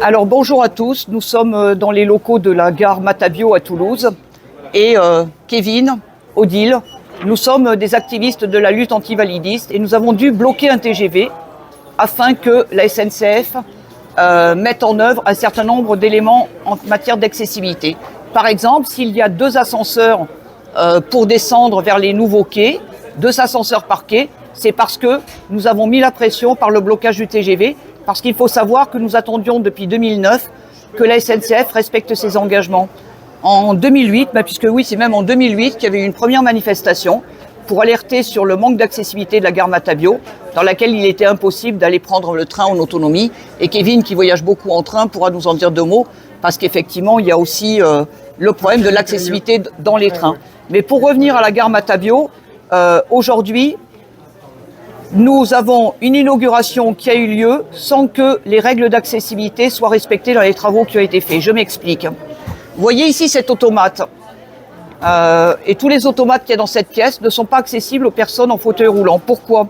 Alors bonjour à tous, nous sommes dans les locaux de la gare Matabio à Toulouse et Kevin, Odile, nous sommes des activistes de la lutte antivalidiste et nous avons dû bloquer un TGV afin que la SNCF mette en œuvre un certain nombre d'éléments en matière d'accessibilité. Par exemple, s'il y a 2 ascenseurs pour descendre vers les nouveaux quais, 2 ascenseurs par quai, c'est parce que nous avons mis la pression par le blocage du TGV, parce qu'il faut savoir que nous attendions depuis 2009 que la SNCF respecte ses engagements. En 2008, puisque oui, c'est même en 2008 qu'il y avait eu une première manifestation pour alerter sur le manque d'accessibilité de la gare Matabio, dans laquelle il était impossible d'aller prendre le train en autonomie. Et Kevin, qui voyage beaucoup en train, pourra nous en dire 2 mots, parce qu'effectivement, il y a aussi le problème de l'accessibilité dans les trains. Mais pour revenir à la gare Matabio, aujourd'hui, nous avons une inauguration qui a eu lieu sans que les règles d'accessibilité soient respectées dans les travaux qui ont été faits. Je m'explique. Vous voyez ici cet automate. Et tous les automates qu'il y a dans cette pièce ne sont pas accessibles aux personnes en fauteuil roulant. Pourquoi ?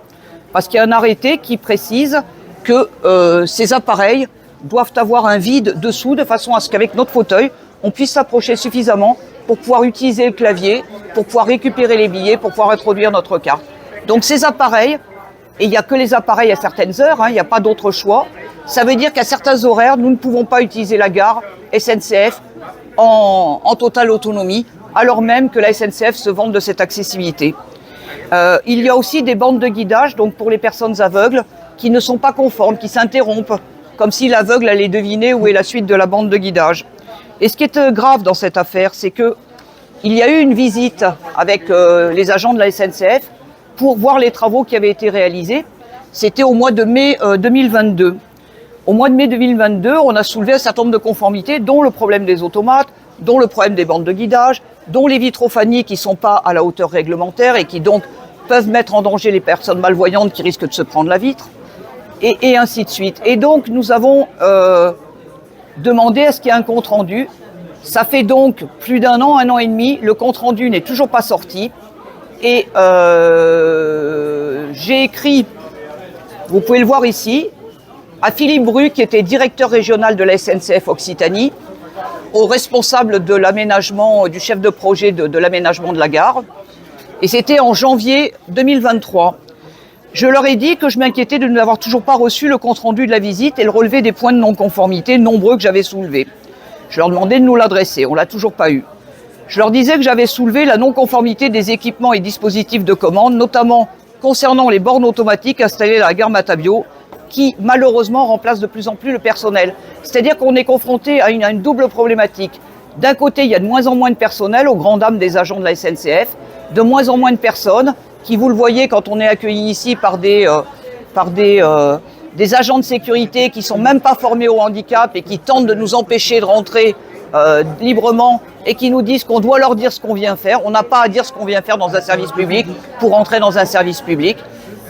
Parce qu'il y a un arrêté qui précise que ces appareils doivent avoir un vide dessous de façon à ce qu'avec notre fauteuil, on puisse s'approcher suffisamment pour pouvoir utiliser le clavier, pour pouvoir récupérer les billets, pour pouvoir introduire notre carte. Donc ces appareils, et il n'y a que les appareils à certaines heures, il n'y a pas d'autre choix. Ça veut dire qu'à certains horaires, nous ne pouvons pas utiliser la gare SNCF en totale autonomie, alors même que la SNCF se vante de cette accessibilité. Il y a aussi des bandes de guidage, donc pour les personnes aveugles, qui ne sont pas conformes, qui s'interrompent, comme si l'aveugle allait deviner où est la suite de la bande de guidage. Et ce qui est grave dans cette affaire, c'est qu'il y a eu une visite avec les agents de la SNCF pour voir les travaux qui avaient été réalisés. C'était au mois de mai 2022. Au mois de mai 2022, on a soulevé un certain nombre de conformités, dont le problème des automates, dont le problème des bandes de guidage, dont les vitrophanies qui ne sont pas à la hauteur réglementaire et qui donc peuvent mettre en danger les personnes malvoyantes qui risquent de se prendre la vitre, et ainsi de suite. Et donc, nous avons demandé à ce qu'il y ait un compte-rendu. Ça fait donc plus d'1 an, 1 an et demi, le compte-rendu n'est toujours pas sorti. Et j'ai écrit, vous pouvez le voir ici, à Philippe Bru, qui était directeur régional de la SNCF Occitanie, au responsable de l'aménagement, du chef de projet de l'aménagement de la gare. Et c'était en janvier 2023. Je leur ai dit que je m'inquiétais de n'avoir toujours pas reçu le compte-rendu de la visite et le relevé des points de non-conformité nombreux que j'avais soulevés. Je leur demandais de nous l'adresser, on ne l'a toujours pas eu. Je leur disais que j'avais soulevé la non-conformité des équipements et dispositifs de commande, notamment concernant les bornes automatiques installées à la gare Matabio, qui malheureusement remplacent de plus en plus le personnel. C'est-à-dire qu'on est confronté à une double problématique. D'un côté, il y a de moins en moins de personnel, aux grandes dames des agents de la SNCF, de moins en moins de personnes, qui, vous le voyez, quand on est accueilli ici par des agents de sécurité qui ne sont même pas formés au handicap et qui tentent de nous empêcher de rentrer librement et qui nous disent qu'on doit leur dire ce qu'on vient faire. On n'a pas à dire ce qu'on vient faire dans un service public pour entrer dans un service public.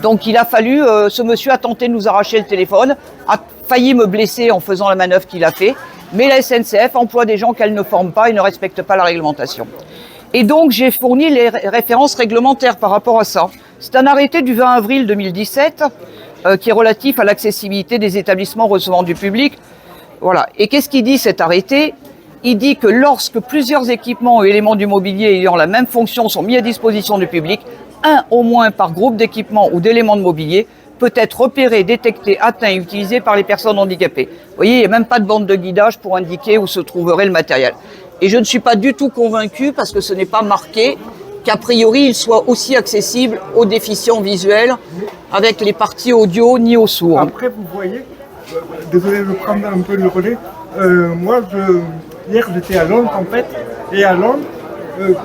Donc il a fallu, ce monsieur a tenté de nous arracher le téléphone, a failli me blesser en faisant la manœuvre qu'il a fait, mais la SNCF emploie des gens qu'elle ne forme pas et ne respecte pas la réglementation. Et donc j'ai fourni les références réglementaires par rapport à ça. C'est un arrêté du 20 avril 2017 qui est relatif à l'accessibilité des établissements recevant du public. Voilà. Et qu'est-ce qu'il dit cet arrêté ? Il dit que lorsque plusieurs équipements ou éléments du mobilier ayant la même fonction sont mis à disposition du public, un au moins par groupe d'équipements ou d'éléments de mobilier peut être repéré, détecté, atteint et utilisé par les personnes handicapées. Vous voyez, il n'y a même pas de bande de guidage pour indiquer où se trouverait le matériel. Et je ne suis pas du tout convaincu, parce que ce n'est pas marqué, qu'a priori il soit aussi accessible aux déficients visuels avec les parties audio ni aux sourds. Après, vous voyez, désolé de prendre un peu le relais, hier j'étais à Londres en fait, et à Londres,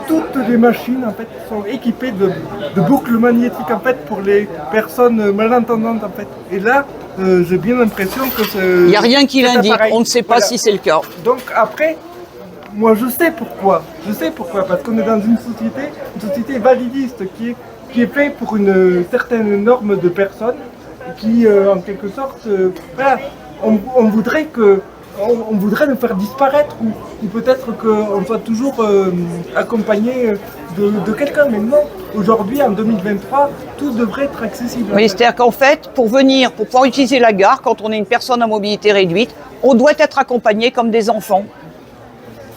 toutes les machines en fait sont équipées de boucles magnétiques en fait pour les personnes malentendantes en fait. Et là, j'ai bien l'impression que il n'y a rien qui l'indique, on ne sait pas si c'est le cas. Donc après, moi je sais pourquoi, parce qu'on est dans une société validiste qui est faite pour une certaine norme de personnes qui, en quelque sorte, voilà, on voudrait que on voudrait le faire disparaître ou peut-être qu'on soit toujours accompagné de quelqu'un. Mais non, aujourd'hui, en 2023, tout devrait être accessible. Oui, c'est-à-dire qu'en fait, pour pouvoir utiliser la gare, quand on est une personne à mobilité réduite, on doit être accompagné comme des enfants.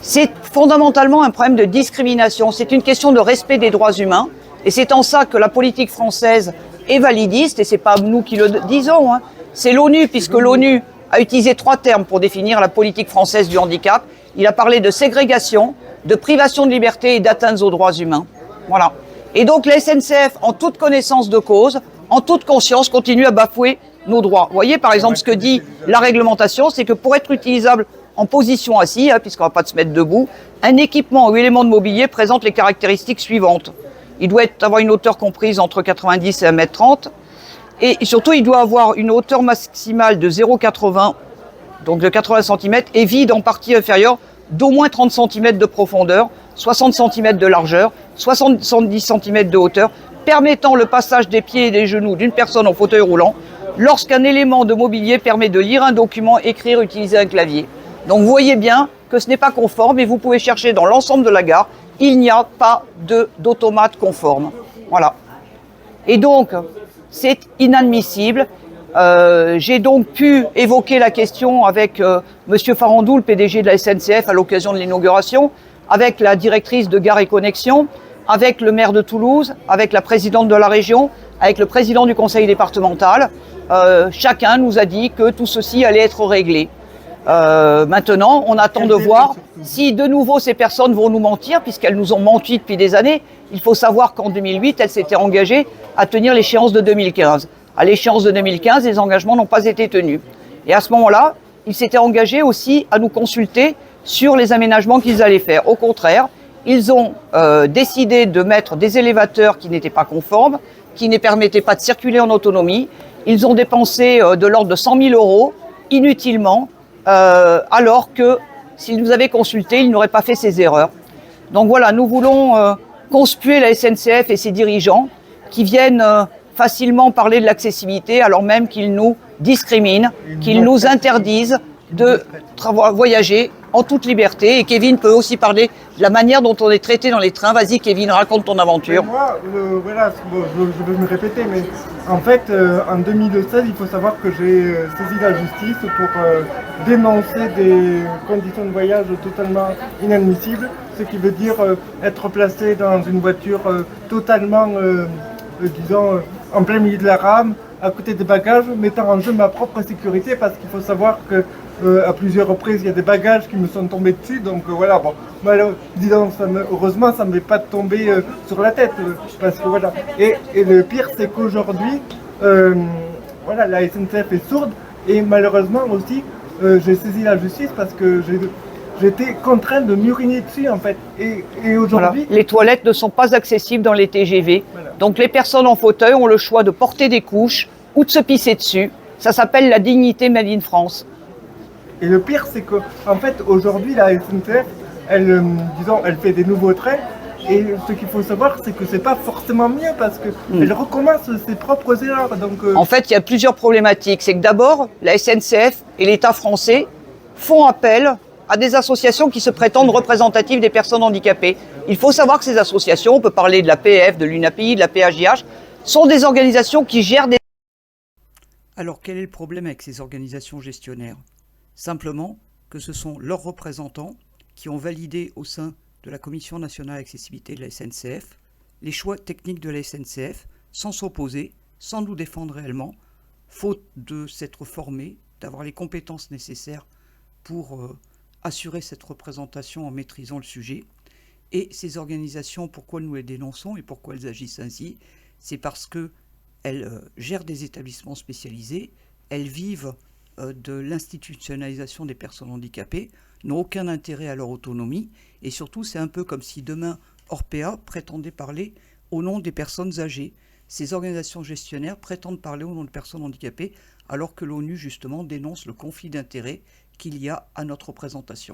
C'est fondamentalement un problème de discrimination. C'est une question de respect des droits humains. Et c'est en ça que la politique française est validiste. Et c'est pas nous qui le disons, hein. C'est l'ONU, puisque l'ONU a utilisé 3 termes pour définir la politique française du handicap. Il a parlé de ségrégation, de privation de liberté et d'atteintes aux droits humains. Voilà. Et donc la SNCF, en toute connaissance de cause, en toute conscience, continue à bafouer nos droits. Vous voyez, par exemple, ce que dit la réglementation, c'est que pour être utilisable en position assise, hein, puisqu'on ne va pas se mettre debout, un équipement ou élément de mobilier présente les caractéristiques suivantes. Il doit avoir une hauteur comprise entre 90 et 1,30 m. Et surtout, il doit avoir une hauteur maximale de 0,80, donc de 80 cm, et vide en partie inférieure d'au moins 30 cm de profondeur, 60 cm de largeur, 70 cm de hauteur, permettant le passage des pieds et des genoux d'une personne en fauteuil roulant, lorsqu'un élément de mobilier permet de lire un document, écrire, utiliser un clavier. Donc vous voyez bien que ce n'est pas conforme et vous pouvez chercher dans l'ensemble de la gare, il n'y a pas d'automate conforme. Voilà. Et donc, c'est inadmissible. J'ai donc pu évoquer la question avec Monsieur Farandou, le PDG de la SNCF, à l'occasion de l'inauguration, avec la directrice de Gare et Connexion, avec le maire de Toulouse, avec la présidente de la région, avec le président du conseil départemental. Chacun nous a dit que tout ceci allait être réglé. Maintenant, on attend de voir si de nouveau ces personnes vont nous mentir, puisqu'elles nous ont menti depuis des années. Il faut savoir qu'en 2008, elles s'étaient engagées à tenir l'échéance de 2015. À l'échéance de 2015, les engagements n'ont pas été tenus. Et à ce moment-là, ils s'étaient engagés aussi à nous consulter sur les aménagements qu'ils allaient faire. Au contraire, ils ont décidé de mettre des élévateurs qui n'étaient pas conformes, qui ne permettaient pas de circuler en autonomie. Ils ont dépensé de l'ordre de 100 000 € inutilement, alors que s'ils nous avaient consultés, ils n'auraient pas fait ces erreurs. Donc voilà, nous voulons conspuer la SNCF et ses dirigeants qui viennent facilement parler de l'accessibilité alors même qu'ils nous discriminent, qu'ils nous interdisent de voyager en toute liberté. Et Kevin peut aussi parler de la manière dont on est traité dans les trains. Vas-y Kevin, raconte ton aventure. Moi, voilà, bon, je vais me répéter, mais en fait, en 2016, il faut savoir que j'ai saisi la justice pour dénoncer des conditions de voyage totalement inadmissibles, ce qui veut dire être placé dans une voiture totalement, disons, en plein milieu de la rame, à côté des bagages, mettant en jeu ma propre sécurité, parce qu'il faut savoir que à plusieurs reprises, il y a des bagages qui me sont tombés dessus, donc voilà, bon, disons, heureusement, ça ne m'est pas tombé sur la tête, parce que voilà, et le pire, c'est qu'aujourd'hui, voilà, la SNCF est sourde, et malheureusement aussi, j'ai saisi la justice parce que j'étais contraint de m'uriner dessus, en fait, et aujourd'hui... Voilà. Les toilettes ne sont pas accessibles dans les TGV, voilà. Donc les personnes en fauteuil ont le choix de porter des couches ou de se pisser dessus. Ça s'appelle la dignité made in France. Et le pire, c'est que, en fait, aujourd'hui, la SNCF, elle, disons, elle fait des nouveaux trains. Et ce qu'il faut savoir, c'est que c'est pas forcément mieux parce qu'elle recommence ses propres erreurs. Donc, En fait, il y a plusieurs problématiques. C'est que d'abord, la SNCF et l'État français font appel à des associations qui se prétendent représentatives des personnes handicapées. Il faut savoir que ces associations, on peut parler de la PF, de l'UNAPI, de la PAJH, sont des organisations qui gèrent des... Alors, quel est le problème avec ces organisations gestionnaires ? Simplement que ce sont leurs représentants qui ont validé au sein de la Commission nationale d'accessibilité de la SNCF les choix techniques de la SNCF sans s'opposer, sans nous défendre réellement, faute de s'être formés, d'avoir les compétences nécessaires pour assurer cette représentation en maîtrisant le sujet. Et ces organisations, pourquoi nous les dénonçons et pourquoi elles agissent ainsi ? C'est parce qu'elles gèrent des établissements spécialisés, elles vivent de l'institutionnalisation des personnes handicapées, n'ont aucun intérêt à leur autonomie, et surtout c'est un peu comme si demain Orpea prétendait parler au nom des personnes âgées. Ces organisations gestionnaires prétendent parler au nom de personnes handicapées, alors que l'ONU justement dénonce le conflit d'intérêts qu'il y a à notre représentation.